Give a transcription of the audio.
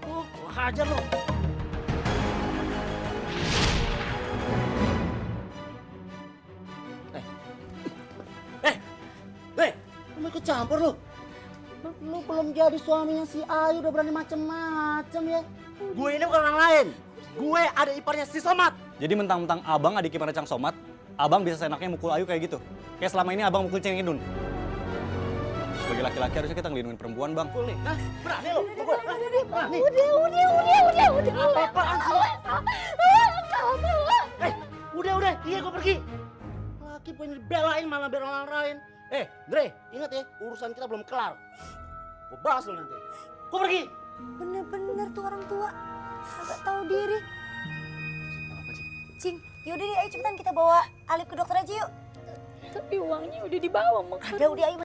Oh, hajar lo. Lu ikut campur lu. Lu belum jadi suaminya si Ayu udah berani macem-macem ya. Gue ini bukan orang lain. Gue ada iparnya si Somad. Jadi mentang-mentang abang adik iparnya Cang Somad, abang bisa seenaknya mukul Ayu kayak gitu. Kayak selama ini abang mukul Ceng Indun. Sebagai laki-laki harusnya kita ngelindungin perempuan, Bang. Mukul nih. Hah? Berani lu? Mukul. Berani. Udah. Apaan sih? Udah. Iya gue pergi. Laki pengen dibelain malah bela orang lain. Dre, ingat ya, urusan kita belum kelar. Gue bahas lu nanti. Gue pergi. Bener-bener tuh orang tua. Agak tahu diri. Apa, Cing? Cing, yaudah deh ayo cepetan kita bawa Alif ke dokter aja yuk. Tapi uangnya udah dibawa, Mak. Ada udah ayo.